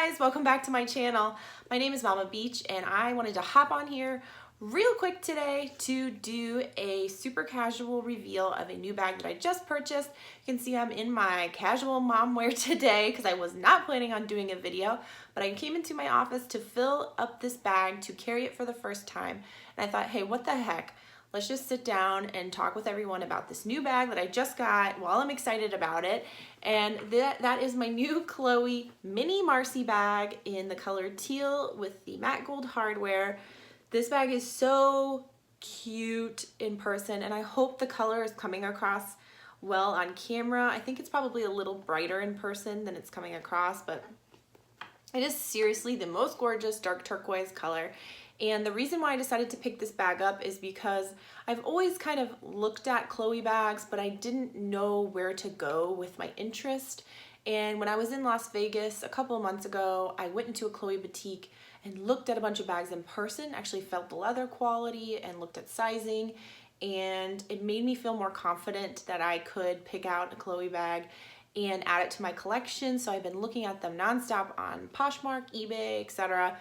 guys, welcome back to my channel. My name is Mama Beach and I wanted to hop on here real quick today to do a super casual reveal of a new bag that I just purchased. You can see I'm in my casual mom wear today because I was not planning on doing a video, but I came into my office to fill up this bag to carry it for the first time. And I thought, hey, what the heck? Let's just sit down and talk with everyone about this new bag that I just got while I'm excited about it. And that is my new Chloe Mini Marcie bag in the color teal with the matte gold hardware. This bag is so cute in person and I hope the color is coming across well on camera. I think it's probably a little brighter in person than it's coming across, but it is seriously the most gorgeous dark turquoise color. And the reason why I decided to pick this bag up is because I've always kind of looked at Chloe bags, but I didn't know where to go with my interest. And when I was in Las Vegas a couple of months ago, I went into a Chloe boutique and looked at a bunch of bags in person, actually felt the leather quality and looked at sizing. And it made me feel more confident that I could pick out a Chloe bag and add it to my collection. So I've been looking at them nonstop on Poshmark, eBay, etc.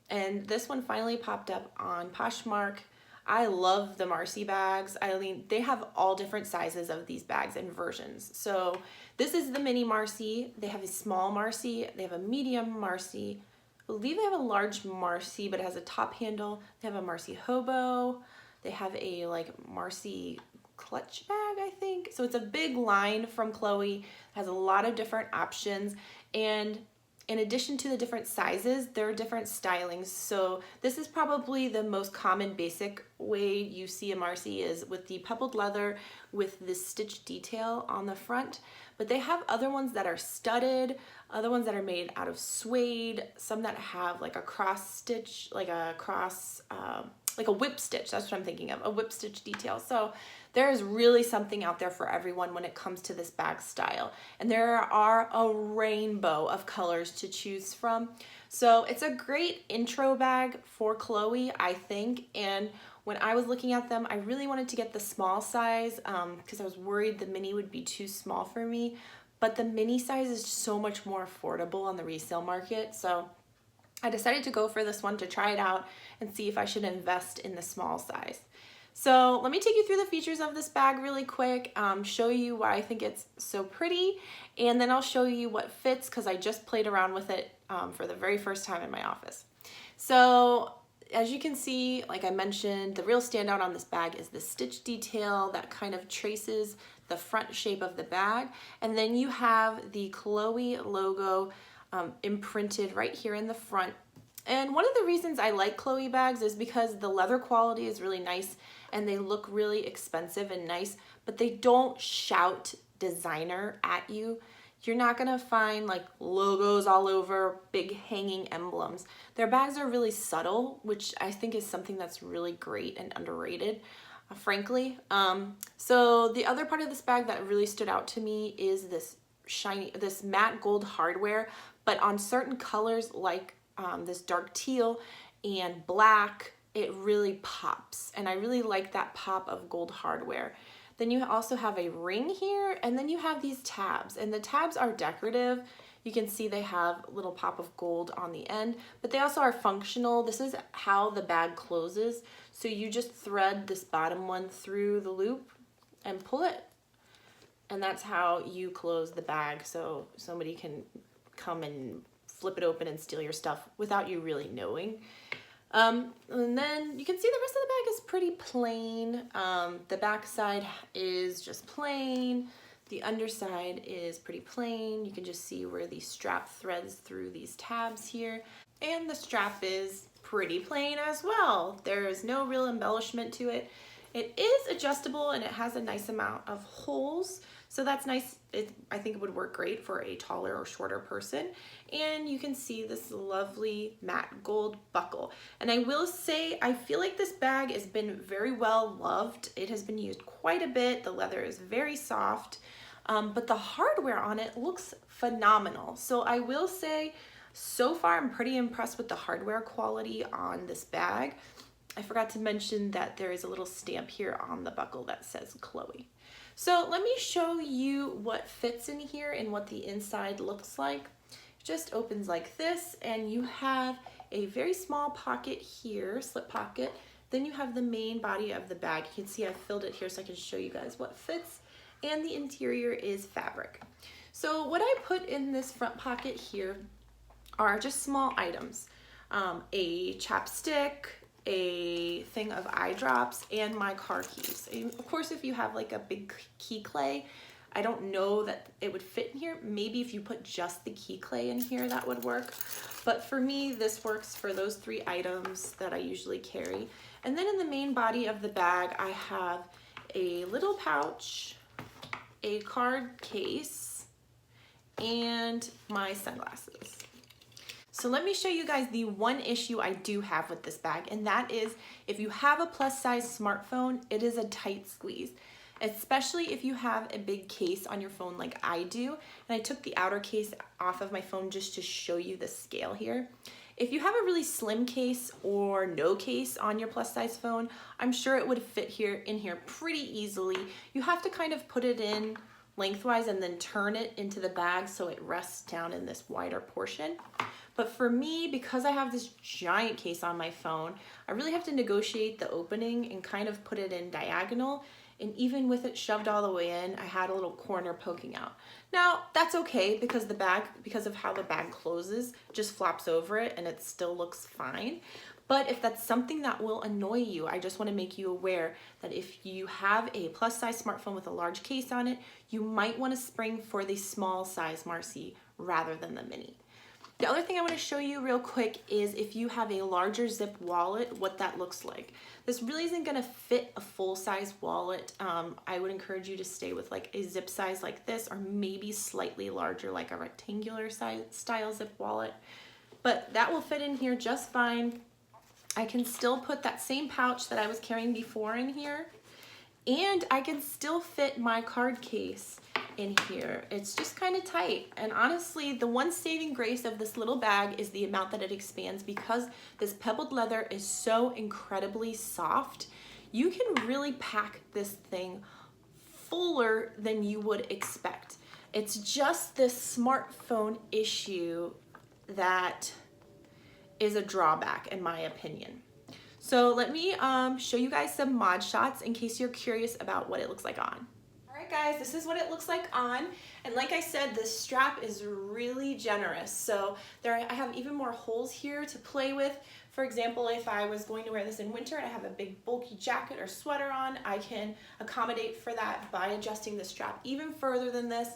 And this one finally popped up on Poshmark. I love the Marcy bags. I mean, they have all different sizes of these bags and versions. So this is the Mini Marcie. They have a small Marcy. They have a medium Marcy. I believe they have a large Marcy, but it has a top handle. They have a Marcy Hobo. They have a like Marcy clutch bag, I think. So it's a big line from Chloe. It has a lot of different options. And in addition to the different sizes, there are different stylings. So this is probably the most common basic way you see a Marcy is with the pebbled leather with this stitch detail on the front. But they have other ones that are studded, other ones that are made out of suede, some that have like a cross stitch, like a whip stitch. That's what I'm thinking of, a whip stitch detail. So there is really something out there for everyone when it comes to this bag style. And there are a rainbow of colors to choose from. So it's a great intro bag for Chloe, I think. And when I was looking at them, I really wanted to get the small size because I was worried the mini would be too small for me. But the mini size is so much more affordable on the resale market. So I decided to go for this one to try it out and see if I should invest in the small size. So let me take you through the features of this bag really quick, show you why I think it's so pretty, and then I'll show you what fits because I just played around with it for the very first time in my office. So as you can see, like I mentioned, the real standout on this bag is the stitch detail that kind of traces the front shape of the bag. And then you have the Chloe logo imprinted right here in the front. And one of the reasons I like Chloe bags is because the leather quality is really nice and they look really expensive and nice, but they don't shout designer at you. You're not gonna find like logos all over, big hanging emblems. Their bags are really subtle, which I think is something that's really great and underrated, frankly. So the other part of this bag that really stood out to me is this matte gold hardware, but on certain colors like this dark teal and black, it really pops. And I really like that pop of gold hardware. Then you also have a ring here, and then you have these tabs, and the tabs are decorative. You can see they have a little pop of gold on the end, but they also are functional. This is how the bag closes. So you just thread this bottom one through the loop and pull it. And that's how you close the bag so somebody can come and flip it open and steal your stuff without you really knowing. And then you can see the rest of the bag is pretty plain. The back side is just plain. The underside is pretty plain. You can just see where the strap threads through these tabs here. And the strap is pretty plain as well. There is no real embellishment to it. It is adjustable and it has a nice amount of holes. So that's nice. I think it would work great for a taller or shorter person. And you can see this lovely matte gold buckle. And I will say, I feel like this bag has been very well loved. It has been used quite a bit. The leather is very soft, but the hardware on it looks phenomenal. So I will say, so far I'm pretty impressed with the hardware quality on this bag. I forgot to mention that there is a little stamp here on the buckle that says Chloe. So let me show you what fits in here and what the inside looks like. just opens like this, and you have a very small pocket here, slip pocket. Then you have the main body of the bag. You can see I filled it here so I can show you guys what fits, and the interior is fabric. So what I put in this front pocket here are just small items. A chapstick, a thing of eye drops, and my car keys. And of course, if you have like a big key clay, I don't know that it would fit in here. Maybe if you put just the key clay in here, that would work. But for me, this works for those 3 items that I usually carry. And then in the main body of the bag, I have a little pouch, a card case, and my sunglasses. So let me show you guys the one issue I do have with this bag, and that is if you have a plus size smartphone, it is a tight squeeze, especially if you have a big case on your phone like I do. And I took the outer case off of my phone just to show you the scale here. If you have a really slim case or no case on your plus size phone, I'm sure it would fit in here pretty easily. You have to kind of put it in lengthwise and then turn it into the bag so it rests down in this wider portion. But for me, because I have this giant case on my phone, I really have to negotiate the opening and kind of put it in diagonal. And even with it shoved all the way in, I had a little corner poking out. Now, that's okay because the bag, because of how the bag closes, just flops over it and it still looks fine. But if that's something that will annoy you, I just want to make you aware that if you have a plus size smartphone with a large case on it, you might want to spring for the small size Marcy rather than the mini. The other thing I want to show you real quick is if you have a larger zip wallet, what that looks like. This really isn't going to fit a full-size wallet. I would encourage you to stay with like a zip size like this, or maybe slightly larger like a rectangular style zip wallet. But that will fit in here just fine. I can still put that same pouch that I was carrying before in here, and I can still fit my card case in here. It's just kind of tight, and honestly the one saving grace of this little bag is the amount that it expands. Because this pebbled leather is so incredibly soft, you can really pack this thing fuller than you would expect. It's just this smartphone issue that is a drawback in my opinion. So let me show you guys some mod shots in case you're curious about what it looks like on. Alright guys, this is what it looks like on, and like I said, the strap is really generous. So I have even more holes here to play with. For example, if I was going to wear this in winter and I have a big bulky jacket or sweater on, I can accommodate for that by adjusting the strap even further than this.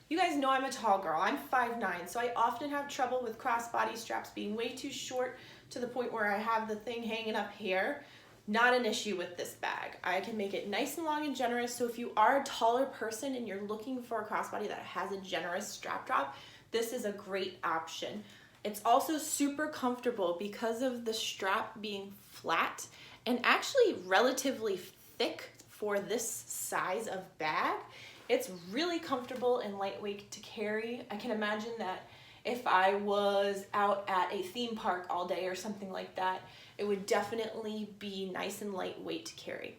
You guys know I'm a tall girl, I'm 5'9", so I often have trouble with crossbody straps being way too short to the point where I have the thing hanging up here. Not an issue with this bag. I can make it nice and long and generous, so if you are a taller person and you're looking for a crossbody that has a generous strap drop, this is a great option. It's also super comfortable because of the strap being flat and actually relatively thick for this size of bag. It's really comfortable and lightweight to carry. I can imagine that if I was out at a theme park all day or something like that, it would definitely be nice and lightweight to carry.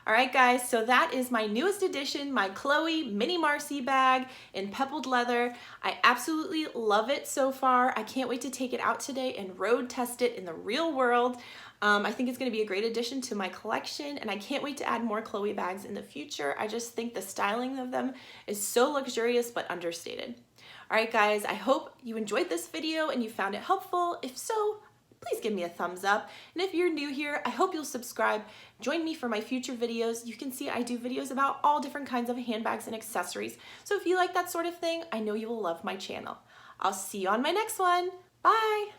Alright guys, so that is my newest addition, my Chloe Mini Marcie bag in pebbled leather. I absolutely love it so far. I can't wait to take it out today and road test it in the real world. I think it's going to be a great addition to my collection, and I can't wait to add more Chloe bags in the future. I just think the styling of them is so luxurious but understated. Alright guys, I hope you enjoyed this video and you found it helpful. If so, please give me a thumbs up. And if you're new here, I hope you'll subscribe. Join me for my future videos. You can see I do videos about all different kinds of handbags and accessories. So if you like that sort of thing, I know you will love my channel. I'll see you on my next one. Bye!